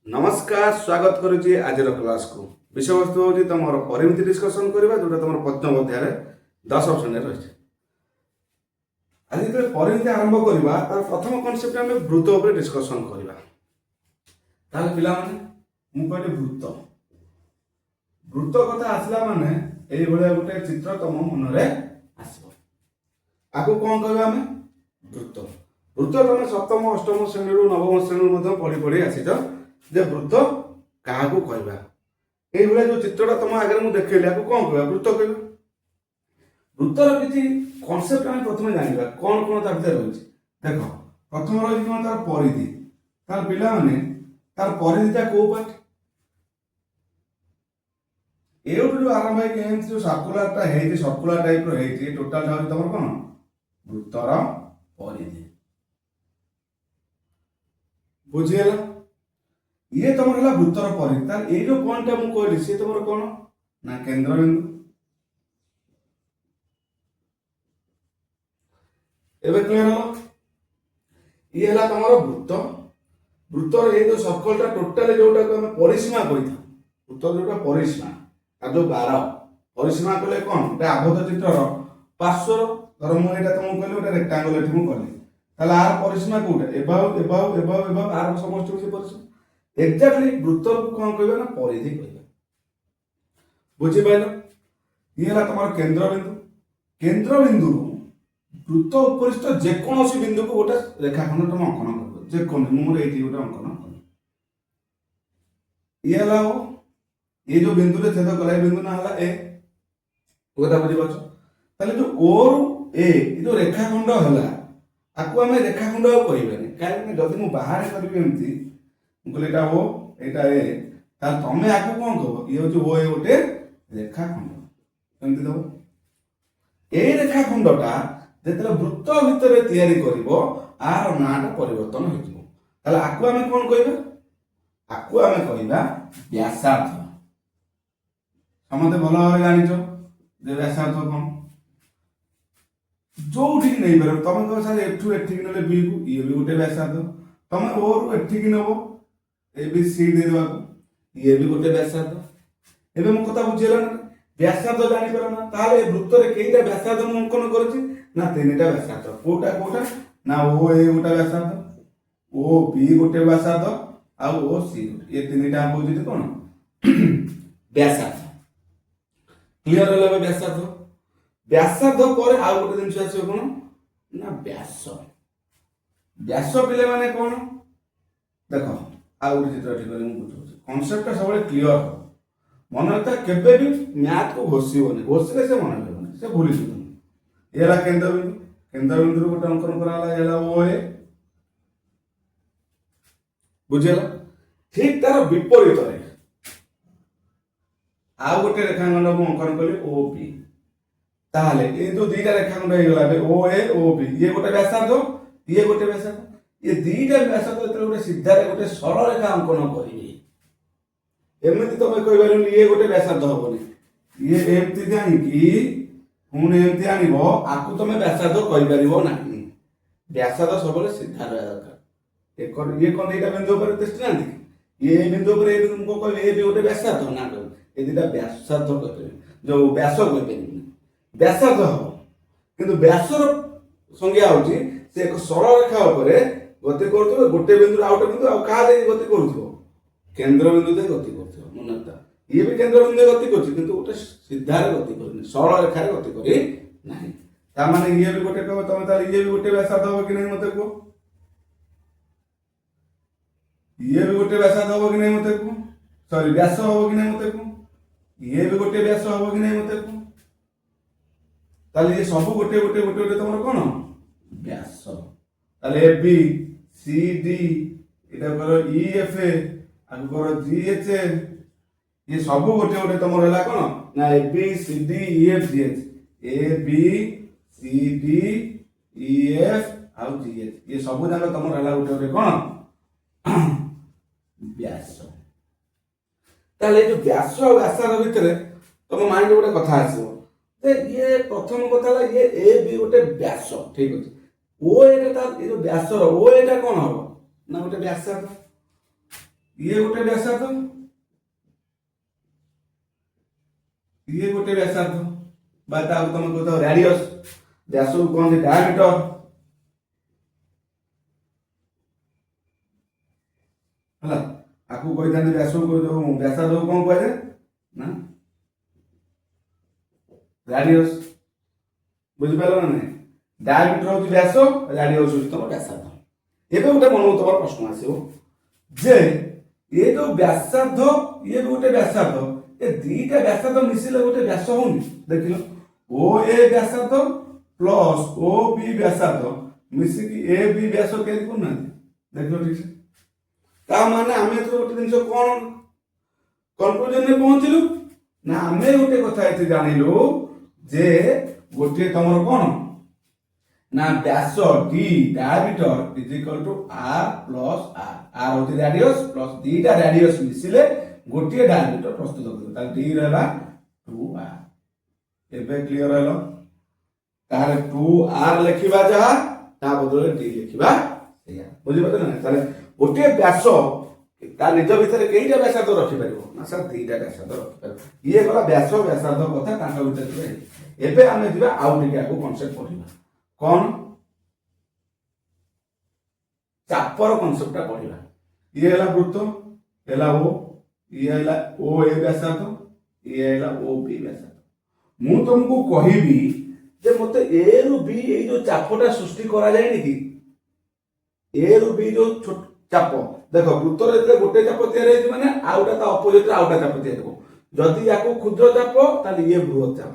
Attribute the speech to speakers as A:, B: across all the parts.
A: नमस्कार स्वागत करुच्ची आज क्लास को विषय वस्तु हूँ तुम परिमिति डिस्कसन करवा जो तुम पंचम अध्याय 10 ऑप्शन रही आज जो परिमिति आरंभ करवा तार प्रथम कॉन्सेप्ट आम वृत्त उपर डिस्कसन करवा ताल पिला माने मु कहले वृत्त वृत्त कथा आसला माने एई भलिया गोटे चित्र तुम मन रे आसबो आको कोन कहबा आमे वृत्त वृत्त तुम सप्तम अष्टम श्रेणी रु नवम श्रेणी मध्ये पढ़ी पढ़ी आसीछ जे वृत्त क्या कहवा ये जो चित्रटा तुम आगे मुझे देखली आपको कौन कह वृत्त कह वृत्तर किसी कनसेप्ट आम प्रथम जाना कौन कौन तार रही देख प्रथम रही कौन तार परिधि तार पिला माने तार परिधिटा कौ पार्ट ये जो आरंभ है जो सर्कुलरटा है सर्कुलर टाइप रही टोटाल तुम कौन वृत्तर परिधि बुझीगला ये तुम वृत्तर परिधि ये जो पॉइंट मुझे कहली सी तुम कौन ना केंद्र बिंदु एवं क्लियर हो ये है तुम वृत्त वृत्तर ये जो सर्कलटा टोटाली जोटा आम परिसीमा कही वृत्तर जोटा परिसीमा आ जो बार परिसीमा कले कौन गोटे आबद्ध चित्र पार्श्वर धर मुझे तुमको कहली गोटे रेक्टांगल ये मुझे कली आर परिसीमा कौटा एबाव एबाव एबाव एबाव आर समस्त से परिसीमा एक्जाक्टली वृत्त को कौन कहबा ना परिधि कहबा बुझी पाइल ये है तुम केंद्र बिंदु वृत्त उपरिष्ठ जेकोसी बिंदु को गोटे रेखाखंड तुम अंकन कर जेकोसी मोर ये गोटे अंकन कर ये जो बिंदु रे छेद कला बिंदु ना हला ए कथा बुझी पाछ ताले जो ओ रु ए जो रेखाखंड हला आकु हमें रेखाखंड कहबानी काहे जदि मु बाहर करबी एमती मुझे ओ यहाँ ए तमें आगे कौन कह ये हूँ ओ ए गोटे रेखाखंड एमती दब ये रेखाखंडटा जो वृत्त भितर या आर नाटा परिवर्तन हो आकु आम कौन कह आकु आम कह व्यासार्ध समझे भल भाव जान व्यासार्ध कौन जो नहीं पार तुम कह सर एठू एठिक ना बी को ये भी गोटे व्यासार्ध तुम ओ रु एठिक नब ए बी सी दे देवा ये भी गोटे व्यासार्ध एबे मो कथा बुझिला व्यासार्ध जानि पार ना ताले वृत्त रे केइटा व्यासार्ध मु अंकन करछि ना तीनटा व्यासार्ध कोटा कोटा ना ओ ए गोटा व्यासार्ध ओ बी गोटे व्यासार्ध आ ओ सी ये तीनटा हम बुझिते कोन व्यासार्ध क्लियर होला व्यासार्ध व्यासार्ध पर आ गोटे जिंस आछो कोन ना व्यास व्यास पिले माने कोन देखो आउ चित्र ठीक बुझे कनसेप्ट सब क्लीयर हो मन रखता केबे भी मैथ को घोषिबनी घोषिले से मन रहबनी से भूली सुन ये केंद्र बिंदु गोटे अंकन कराला ये ओ ए बुझेला ठीक तार विपरीत रे आ गोटे रेखाखंड मु अंकन कली ओ बी ताले ये जो दुईटा रेखाखंड हो गला ओ ए ओ बी ये गोटे व्यासार्ध ये गोटे व्यासार्ध ये दुईटा व्यासार्ध जो गोटे सीधा गोटे सरल रेखा अंकन करेंगे एमती तुम कह ये गोटे व्यासार्ध हेनी ये एमती जाणी पुणी एमती आनब आपको तुम व्यासार्ध कहीपर ना व्यासार्ध सब सीधा रहा दरकार ये कौन दुईटा बिंदु पर दृष्टि ना ये बिंदु पर तुमको कह ये भी गोटे व्यासार्ध ना कह ये दुटा व्यासार्ध कह जो व्यास कह व्यासार्ध हम किंतु व्यासर संज्ञा हूँ से एक सरल रेखा गति कर गोटे बिंदु आउ गोटे बिंदु क्या गति कर केंद्र बिंदु गति कर मन ये भी केंद्र बिंदु गति कर गोटे सीधार गति कर सरल रेखार गति कर माने ये भी गोटे कह तुम ये भी गोटे व्यासार्ध हम कि नहीं मत कह ये भी गोटे व्यासार्ध हम कि नहीं मत कह सॉरी व्यास हम कि नहीं मत कह ये भी गोटे व्यास हम कि नहीं मत कह ताले ये सब गोटे गोटे गोटे गोटे तुम कौन व्यास ताले ए बी सी डी इटा कर ई एफ ए आगु कर जी एच ये सब गोटे गोटे तुम रहा कौन ना A B C D E F G H A B C D E F आउ जी एच ये सब जाक तुम रहा गोटे गोटे कौन व्यास ताले जो व्यास और व्यासार भितर तुम माइंड गोटे कथा आसो ये प्रथम कथा ये ए बी गोटे व्यास ठीक अच्छे ओ एटा ये जो व्यासर ओ एटा कौन हम ना गोटे व्यासार्ध ଇଏ ଗୋଟେ ବ୍ୟାସାର୍ଦ୍ଧ, ଇଏ ଗୋଟେ ବ୍ୟାସାର୍ଦ୍ଧ ବା ତାକୁ ତମେ କହୁଛ ରାଡିୟସ, ବ୍ୟାସକୁ କହନ୍ତି ଡାୟାମିଟର। ହେଲା, ଆକୁ କହିଥାନ୍ତି ବ୍ୟାସକୁ, ଯୋଉ ବ୍ୟାସାର୍ଦ୍ଧକୁ କଣ କୁହାଯାଏ ନା ରାଡିୟସ। ବୁଝିପାରିଲ ନା ନାଇଁ? ଡାୟାମିଟର ହଉଛି ବ୍ୟାସ, ରାଡିୟସ ହଉଛି ତମ ବ୍ୟାସାର୍ଦ୍ଧ। ଏବେ ଗୋଟେ ମନକୁ ତମର ପ୍ରଶ୍ନ ଆସିବ ଯେ ये जो व्यासार्ध, ये भी गोटे व्यासार्ध, ये दीटा व्यासार्ध मिसिले गोटे व्यास होनी। देखिल ओ ए व्यासार्ध प्लस ओ बी व्यासार्ध मिसिकी ए बी व्यास के करना। देखिल ठीक से ता माने आमे तो गोटे जिंस कोन कंक्लूजन में पहुंचलु ना, आमे गोटे कथा एते जानिलु जे गोटे तमर कोन ना व्यास D diameter is equal to R plus R. R होती रेडियस प्लस दीटा रेडियस मिसिले गोटे डायमीटर प्रस्तुत कर, ता डी रहला 2r। एबे क्लियर रहलो? तारे 2r लिखिबा जहा ता बदले डी लिखिबा सेया। बुझि पते ना? ताले गोटे व्यास ता निज भितर केइटा व्यासार्ध रखि परिबो ना सर? दीटा व्यासार्ध रखि परिबो। ये गला व्यास व्यासार्ध कथा ताका भितर रे। एबे आमे दिबा आउ टिके आको कांसेप्ट पढिबा कौन चापर कॉन्सेप्ट पढ़ा। ये है वृत्त, है ओ, ये है ओ ए व्यासार्ध, ये है ओ बी व्यासार्ध। मु तुमको कहबी जे मते ए रु बी ए जो चापटा सृष्टि करा जाय नि कि ए रु बी जो चाप देखो वृत्त रे गोटे चाप तैयार हे माने आउटा ता अपोजिट रे आउटा चाप तैयार हो। जदि याको क्षुद्र चाप ताले ये बृहत चाप,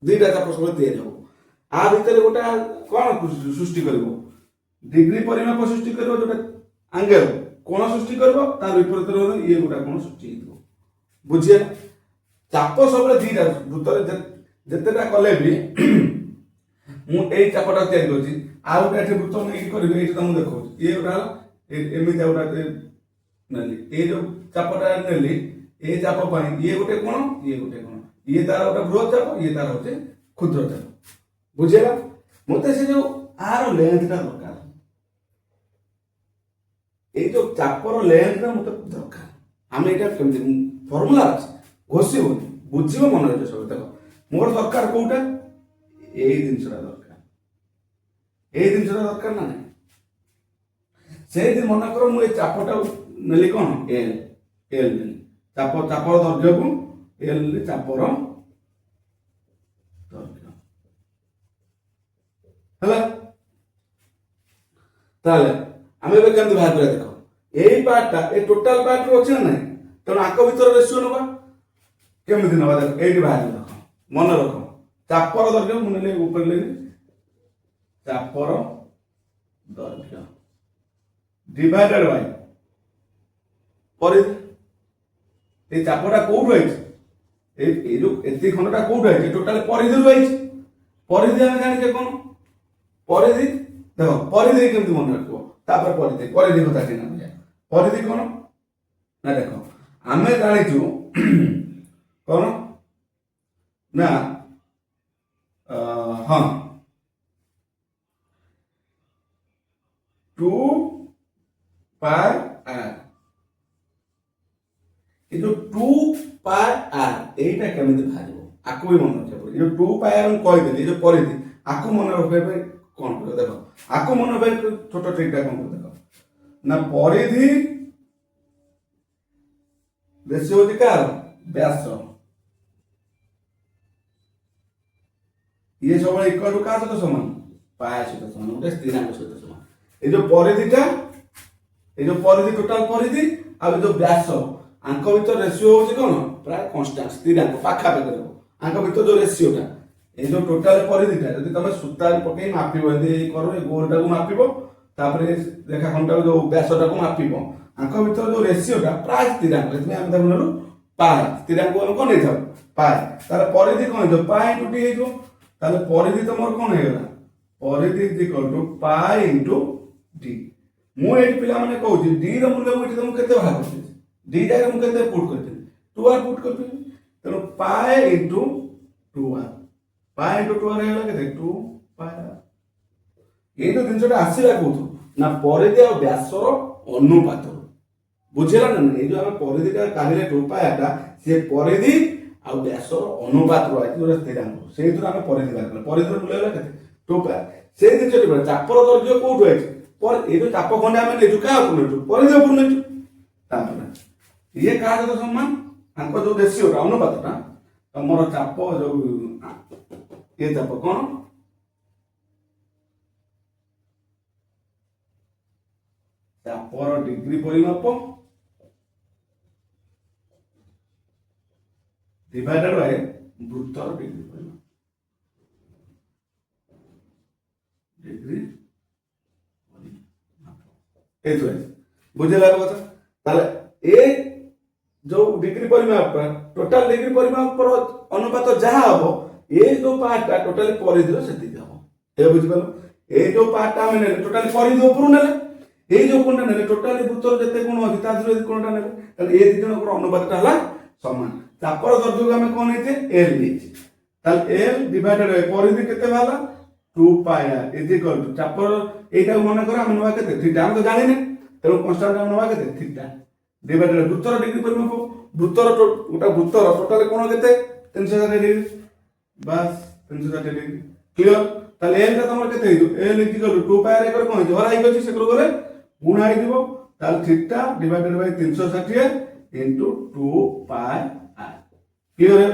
A: दुईटा चाप सब तैयार हो। आ भितर गोटा कोन सृष्टि करबो? डिग्री परिमाप सृष्टि करबो, जोटा एंगल कोण सृष्टि करबो, तार विपरीत रे ये गोटा कोण सृष्टि हेतो। बुझिए चाप सब दीटा वृत्त रे जतेटा कले भी मु एई चापटा तैयार करछि, आ गोटा एठी वृत्त नै करबे, एठी तुम देखो ये गोटा एमि गोटा नली ए जो चापटा नली ए चाप पाई ये गोटे कोण, ये गोटे कोण, ये तार गोटा बृहत चाप, ये तार होते क्षुद्र चाप। बुझेला? मते से जो आर लेंथटा दरकार, ए जो चापर लेंथटा मते दरकार। आमे एटा केमति फार्मूला अछि घोषिबो बुझिबो मन रे सब। देखो मोर दरकार कोउटा, ए जिंसटा दरकार, ए जिंसटा दरकार ना नहीं। से दिन मन करो मु ए चापटा नेली कोन एल, एल नेली चापर, चापर दैर्घ्य को एल ले चापर दैर्घ्य हला। ताले आमे बे केमति बाहर करे देखो एई पार्टटा ए टोटल पार्ट रो अछि ना, तनो आको भीतर रेशियो नबा केमति नबा देखो एई बाहर देखो मन रखो चापर दैर्घ्य मु नेले ऊपर ले चापर दैर्घ्य डिवाइडेड बाय परिधि। ए चापटा कोउठ आइछ, ए जो एति खंडटा कोउठ आइछ टोटल परिधि रो आइछ। परिधि हम जानि के कोन परिधि देखो परिधि केमति मन रखबो, तापर परिधि परिधि कथा के ना बुझा। परिधि कोन ना देखो आमे जानिछु कोन ना हां 2 पाई आर। ये जो 2 पाई आर एटा केमति भाजबो आको भी मन रखबो। ये जो 2 पाई आर हम कहि देली जो परिधि आको मन रखबे कोन कर देखो आको मन रखबे छोटो ट्रिकटा कोन कर देखो ना परिधि रेशियो होती कार व्यास, ये सब इक्वल टू का सहित समान पाई सहित समान गोटे स्थिरांक सहित समान। ये जो परिधिटा ये जो परिधि टोटल परिधि आ जो व्यास आंक भीतर रेशियो होची कोन प्राय कांस्टेंट स्थिरांक पाखा पे करबो। आंक भीतर जो रेशियोटा ये जो टोटल परिधिटा यदि तमे सूता पकई मापिबो एदि करो ए गोलटा को मापिबो तापर रेखाखंडटा जो व्यासटा को मापिबो आंक भीतर जो रेशियोटा प्राय स्थिरांक एतमे हम देखनलु पाई स्थिरांक हम कोन नै थाउ पाई तार परिधि कोन जो पाई इनटू टी हेजो ताले परिधि तमर कोन हेगला परिधि is equal to pi into d. मु एट पिला माने कहू डी रो मूल्य मु एठी तुम केते भाग करछि डी जाय मु केते पुट करछि 2r पुट करछि तनो पाई इनटू 2r पाई इनटू 2r हेगला केते 2 पाई। ये तो जिनसटा आसीला कोथु ना परिधि आ व्यासर अनुपात ବୁଝିଲା ନା? ଏଇ ଯୋଉ ଆମେ ପରିଧିଟା କାଢିଲେ 2 ପାୟାଟା ସେ ପରିଧି ଆଉ ବ୍ୟାସର ଅନୁପାତ ରହିଛି ଗୋଟେ ସ୍ଥିରାଙ୍କ, ସେଇଥିରୁ ଆମେ ପରିଧି ବାହାର କଲେ। ପରିଧିର ମୂଲ୍ୟ ହେଲା କେତେ? 2 ପାୟା। ସେଇ ଜିନିଷଟି ଚାପର ଦୈର୍ଘ୍ୟ କୋଉଠୁ ଅଛି? ଏଇ ଯୋଉ ଚାପ ଖଣ୍ଡେ ଆମେ ନେଇଛୁ କାହା ଉପରୁ ନେଇଛୁ? ପରିଧି ଉପରୁ ନେଇଛୁ। ତାପରେ ଇଏ କାହା ସହିତ ସମାନ? ତାଙ୍କ ଯୋଉ ରେସିଓଟା ଅନୁପାତଟା, ତମର ଚାପ ଯୋଉ ଇଏ ଚାପ କଣ? ଚାପର ଡିଗ୍ରୀ ପରିମାପ divided by ବୃତ୍ତର ଡିଗ୍ରୀ ପରିମାପ। ଡିଗ୍ରୀ ପରିମାପ ବୁଝିଲା କଥା? ତାহলে ଏ ଯୋଉ ଡିଗ୍ରୀ ପରିମାପ ଟୋଟାଲ ଡିଗ୍ରୀ ପରିମାପର ଅନୁପାତ ଯାହା ହବ, ଏ ଯୋଉ ପାର୍ଟଟା ଟୋଟାଲି ପରିଧିର ସେତିକି ହବ। ଏ ବୁଝିପାରିଲ? ଏ ଯୋଉ ପାର୍ଟଟା ଆମେ ନେଲେ ଟୋଟାଲି ପରିଧି ଉପରୁ ନେଲେ, এই যে কোণটা নেলে টোটালি বৃত্তর যেতে কোণ আছে তা ধরে যদি কোণটা নেলে তাহলে এই দুই জনকৰ অনুপাতটা হলা সমান। চাপৰ দৈর্ঘ্য আমি কোণ নেইছে l নেইছে, তাহলে l ডিভাইডেড বাই পরিধি কেতে হলা 2 pi r is equal to চাপৰ এইটা মনে করো আমি নেবা কেতে থিটা, আমি তো জানি না, তাহলে কনস্ট্যান্ট আমি নেবা কেতে থিটা ডিভাইডেড বাই বৃত্তর ডিগ্রি পরিমাপ। বৃত্তর ওটা বৃত্তর টোটালি কোণ কেতে 360 ডিগ্রি, বাস 360 ডিগ্রি। ক্লিয়ার? তাহলে l টা তোমার কেতে হইতো? l is equal to 2 pi r করে কোণ হইতো হরা হই গছি সেগুলো করে গুণ আই দিব, তাহলে theta divided by 360 into 2 pi r। Clear?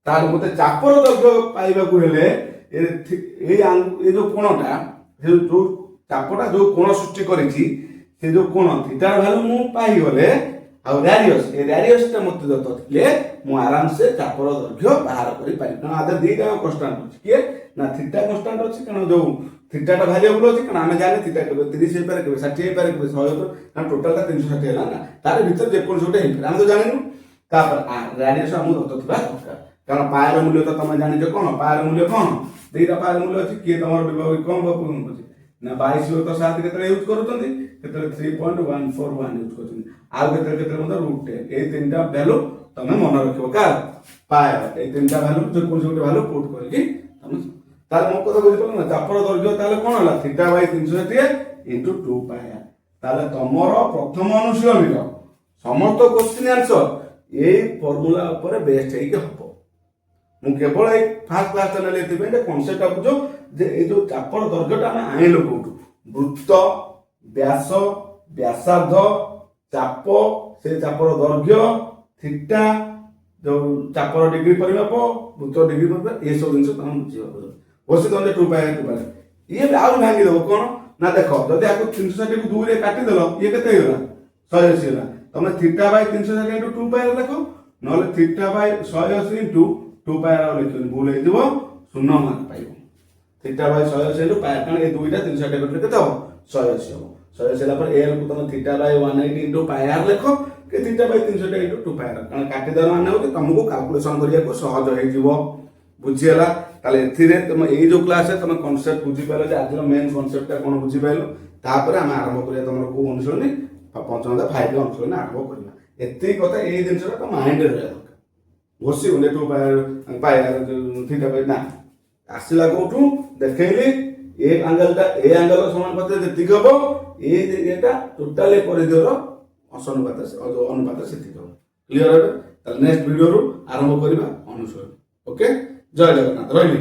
A: তার মধ্যে চাপর দৈর্ঘ্য পাইବାକୁ হেলে এই এই যে কোণটা যে চাপটা যে কোণ সৃষ্টি করেছি সে যে কোণ থিটার ভ্যালু মু পাই গলে আর রেডিয়াস এই রেডিয়াসটা মতে যত থিলে মু আরাম সে চাপর দৈর্ঘ্য বাহার করি পারি। কারণ আদে দুইটা কনস্ট্যান্ট আছে, কি না থিটা কনস্ট্যান্ট আছে, কারণ যে থিটাটা ভ্যারিয়েবল আছে, কারণ আমি জানি থিটা কেবে 30 হই পারে, কেবে 60 হই পারে, কেবে 100 হই পারে, কারণ টোটালটা 360 হেলা না, তার ভিতর যে কোন যেটা হই পারে আমি তো জানিনু। তারপর রেডিয়াস আমু যত থিবা দরকার, কারণ পায়ের মূল্য তো তুমি জানিছো কোন পায়ের মূল্য কোন দুইটা পায়ের মূল্য আছে, কি তোমার বিভাগ কোন বা কোন আছে না 22 তো 7 কেতে ইউজ করুଛନ୍ତି, কেতে 3.141 ইউজ করুଛନ୍ତି, আর কেতে কেতে মধ্যে √10। এই তিনটা ভ্যালু তুমি মনে রাখিব কার পায়, এই তিনটা ভ্যালু যে কোন যেটা ভ্যালু পুট করিকি তুমি তার মোট কথা বুঝি পারো না। চাপর দৈর্ঘ্য তাহলে কোন হলা theta by 360 into 2 pi r। তাহলে তোমার প্রথম অনুশীলনীর সমস্ত কোশ্চেন আনসার এই ফর্মুলা উপরে বেস্ট হইকে হবো। মু কেবল এই ফার্স্ট ক্লাস নেলে এথিপাই যে কনসেপ্টটা বুঝো যে এই যে চাপর দৈর্ঘ্যটা আমি আইলো কোটু বৃত্ত ব্যাস ব্যাসার্ধ চাপ সে চাপর দৈর্ঘ্য থিটা जो चापर डिग्री परिमाप बृत्त डिग्री परिमाप ये सब जिन तुम बुझे बस तुम 2 पाई ये आउ भांगी देव कौन ना देख जदि आपको 360 को 2 रे काटी देल ये केते होगा 180 होला। तुम थीटा बाय 360 इनटू 2 पाई देखो, नले थीटा बाय 180 इनटू 2 पाई लिखिन भूल हे दिबो, शून्य मार्क पाइबो। थीटा बाय 180 इनटू पाई, कारण ए दुईटा 360 करले केते हो 180 हो। 180 ला पर l को तुम theta by 180 into pi r लिखो कि theta by 360 into 2 pi r, कारण काटी देला माने हो कि तुमको कैलकुलेशन करिया को सहज हे जीवो। बुझियला? ताले एथिरे तुम ए जो क्लास है तुम कांसेप्ट बुझी पाइलो जे आजिर मेन कांसेप्टटा कोन बुझी पाइलो, तापर हम आरंभ करिया तुमर को अनुसरणी पंचम का 5 अनुसरणी आरंभ करिया। एते कथा ए जिनसटा तो माइंड रे रहला घोसी ओने 2 पाई r थीटा बाय ना आसिला कोठू देखैली ए एंगलटा ए एंगल समानुपात जेति हबो ए एटा टोटली परिधिर असनुपात अनुपात सेति हबो। क्लियर? ताले नेक्स्ट वीडियो रु आरंभ करिबा अनुसरण। ओके, जय जगन्नाथ, रहिली।